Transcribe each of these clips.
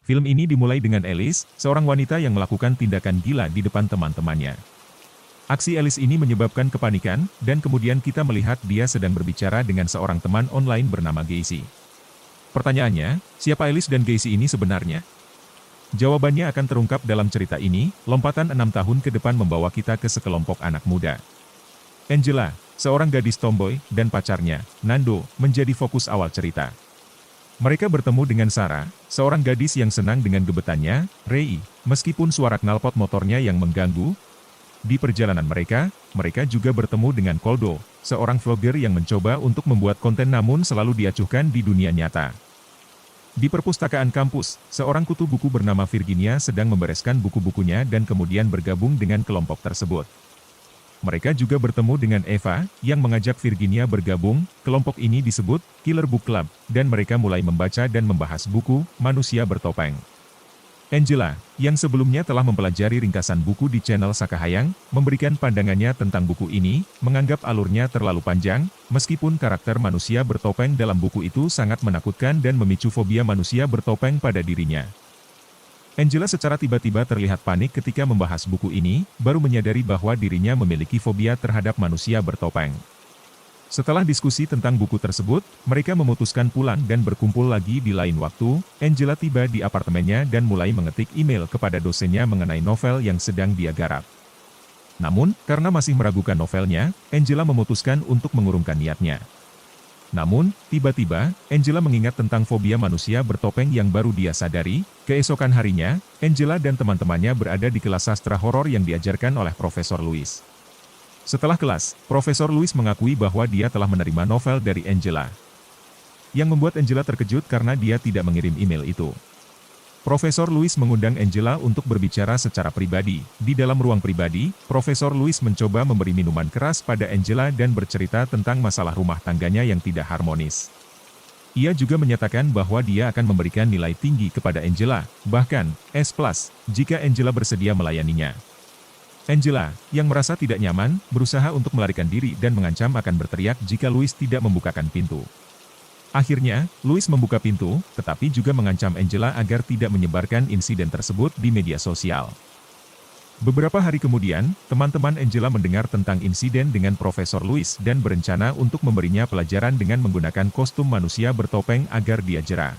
Film ini dimulai dengan Alice, seorang wanita yang melakukan tindakan gila di depan teman-temannya. Aksi Alice ini menyebabkan kepanikan, dan kemudian kita melihat dia sedang berbicara dengan seorang teman online bernama Gacy. Pertanyaannya, siapa Alice dan Gacy ini sebenarnya? Jawabannya akan terungkap dalam cerita ini. Lompatan 6 tahun ke depan membawa kita ke sekelompok anak muda. Angela, seorang gadis tomboy, dan pacarnya, Nando, menjadi fokus awal cerita. Mereka bertemu dengan Sarah, seorang gadis yang senang dengan gebetannya, Rei, meskipun suara knalpot motornya yang mengganggu. Di perjalanan mereka juga bertemu dengan Koldo, seorang vlogger yang mencoba untuk membuat konten namun selalu diacuhkan di dunia nyata. Di perpustakaan kampus, seorang kutu buku bernama Virginia sedang membereskan buku-bukunya dan kemudian bergabung dengan kelompok tersebut. Mereka juga bertemu dengan Eva, yang mengajak Virginia bergabung. Kelompok ini disebut Killer Book Club, dan mereka mulai membaca dan membahas buku Manusia Bertopeng. Angela, yang sebelumnya telah mempelajari ringkasan buku di channel Sakahayang, memberikan pandangannya tentang buku ini, menganggap alurnya terlalu panjang, meskipun karakter manusia bertopeng dalam buku itu sangat menakutkan dan memicu fobia manusia bertopeng pada dirinya. Angela secara tiba-tiba terlihat panik ketika membahas buku ini, baru menyadari bahwa dirinya memiliki fobia terhadap manusia bertopeng. Setelah diskusi tentang buku tersebut, mereka memutuskan pulang dan berkumpul lagi di lain waktu. Angela tiba di apartemennya dan mulai mengetik email kepada dosennya mengenai novel yang sedang dia garap. Namun, karena masih meragukan novelnya, Angela memutuskan untuk mengurungkan niatnya. Namun, tiba-tiba, Angela mengingat tentang fobia manusia bertopeng yang baru dia sadari. Keesokan harinya, Angela dan teman-temannya berada di kelas sastra horor yang diajarkan oleh Profesor Louis. Setelah kelas, Profesor Louis mengakui bahwa dia telah menerima novel dari Angela. Yang membuat Angela terkejut karena dia tidak mengirim email itu. Profesor Louis mengundang Angela untuk berbicara secara pribadi. Di dalam ruang pribadi, Profesor Louis mencoba memberi minuman keras pada Angela dan bercerita tentang masalah rumah tangganya yang tidak harmonis. Ia juga menyatakan bahwa dia akan memberikan nilai tinggi kepada Angela, bahkan S+, jika Angela bersedia melayaninya. Angela, yang merasa tidak nyaman, berusaha untuk melarikan diri dan mengancam akan berteriak jika Louis tidak membukakan pintu. Akhirnya, Louis membuka pintu, tetapi juga mengancam Angela agar tidak menyebarkan insiden tersebut di media sosial. Beberapa hari kemudian, teman-teman Angela mendengar tentang insiden dengan Profesor Louis dan berencana untuk memberinya pelajaran dengan menggunakan kostum manusia bertopeng agar dia jera.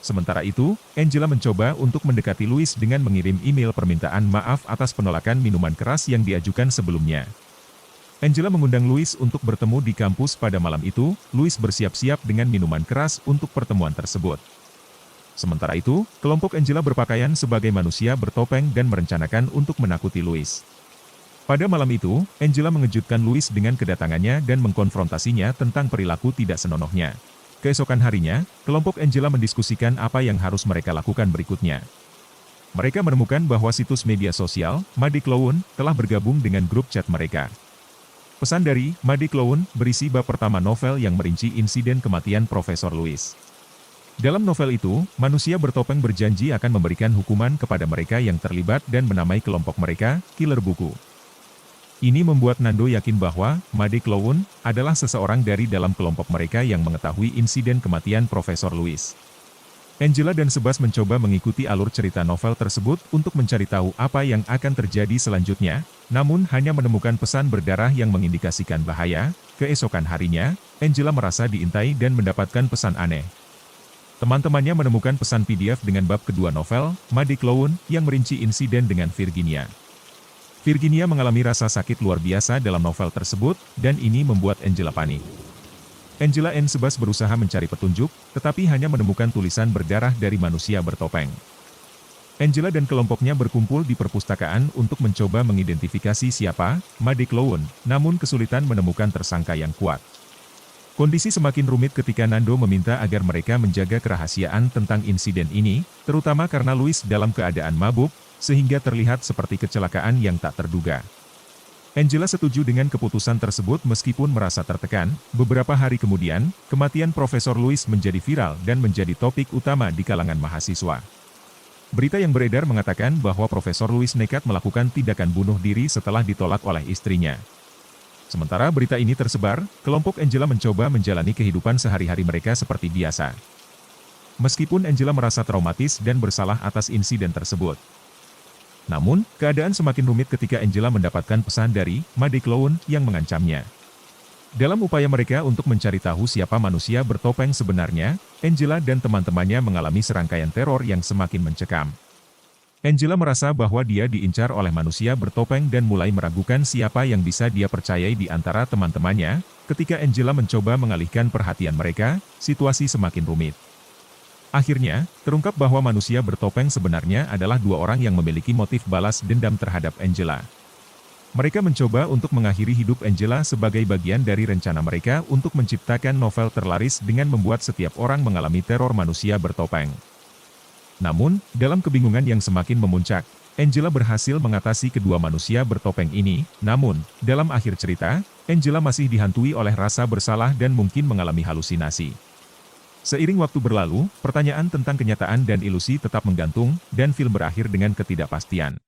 Sementara itu, Angela mencoba untuk mendekati Louis dengan mengirim email permintaan maaf atas penolakan minuman keras yang diajukan sebelumnya. Angela mengundang Louis untuk bertemu di kampus pada malam itu. Louis bersiap-siap dengan minuman keras untuk pertemuan tersebut. Sementara itu, kelompok Angela berpakaian sebagai manusia bertopeng dan merencanakan untuk menakuti Louis. Pada malam itu, Angela mengejutkan Louis dengan kedatangannya dan mengkonfrontasinya tentang perilaku tidak senonohnya. Keesokan harinya, kelompok Angela mendiskusikan apa yang harus mereka lakukan berikutnya. Mereka menemukan bahwa situs media sosial, Muddy Clown, telah bergabung dengan grup chat mereka. Pesan dari Muddy Clown berisi bab pertama novel yang merinci insiden kematian Profesor Louis. Dalam novel itu, manusia bertopeng berjanji akan memberikan hukuman kepada mereka yang terlibat dan menamai kelompok mereka, Killer Buku. Ini membuat Nando yakin bahwa Muddy Clown adalah seseorang dari dalam kelompok mereka yang mengetahui insiden kematian Profesor Louis. Angela dan Sebas mencoba mengikuti alur cerita novel tersebut untuk mencari tahu apa yang akan terjadi selanjutnya, namun hanya menemukan pesan berdarah yang mengindikasikan bahaya. Keesokan harinya, Angela merasa diintai dan mendapatkan pesan aneh. Teman-temannya menemukan pesan PDF dengan bab kedua novel, Muddy Clown, yang merinci insiden dengan Virginia. Virginia mengalami rasa sakit luar biasa dalam novel tersebut, dan ini membuat Angela panik. Angela dan Sebas berusaha mencari petunjuk, tetapi hanya menemukan tulisan berdarah dari manusia bertopeng. Angela dan kelompoknya berkumpul di perpustakaan untuk mencoba mengidentifikasi siapa Muddy Clown, namun kesulitan menemukan tersangka yang kuat. Kondisi semakin rumit ketika Nando meminta agar mereka menjaga kerahasiaan tentang insiden ini, terutama karena Louis dalam keadaan mabuk, sehingga terlihat seperti kecelakaan yang tak terduga. Angela setuju dengan keputusan tersebut meskipun merasa tertekan. Beberapa hari kemudian, kematian Profesor Louis menjadi viral dan menjadi topik utama di kalangan mahasiswa. Berita yang beredar mengatakan bahwa Profesor Louis nekat melakukan tindakan bunuh diri setelah ditolak oleh istrinya. Sementara berita ini tersebar, kelompok Angela mencoba menjalani kehidupan sehari-hari mereka seperti biasa. Meskipun Angela merasa traumatis dan bersalah atas insiden tersebut. Namun, keadaan semakin rumit ketika Angela mendapatkan pesan dari Made Clown yang mengancamnya. Dalam upaya mereka untuk mencari tahu siapa manusia bertopeng sebenarnya, Angela dan teman-temannya mengalami serangkaian teror yang semakin mencekam. Angela merasa bahwa dia diincar oleh manusia bertopeng dan mulai meragukan siapa yang bisa dia percayai di antara teman-temannya. Ketika Angela mencoba mengalihkan perhatian mereka, situasi semakin rumit. Akhirnya, terungkap bahwa manusia bertopeng sebenarnya adalah dua orang yang memiliki motif balas dendam terhadap Angela. Mereka mencoba untuk mengakhiri hidup Angela sebagai bagian dari rencana mereka untuk menciptakan novel terlaris dengan membuat setiap orang mengalami teror manusia bertopeng. Namun, dalam kebingungan yang semakin memuncak, Angela berhasil mengatasi kedua manusia bertopeng ini. Namun, dalam akhir cerita, Angela masih dihantui oleh rasa bersalah dan mungkin mengalami halusinasi. Seiring waktu berlalu, pertanyaan tentang kenyataan dan ilusi tetap menggantung, dan film berakhir dengan ketidakpastian.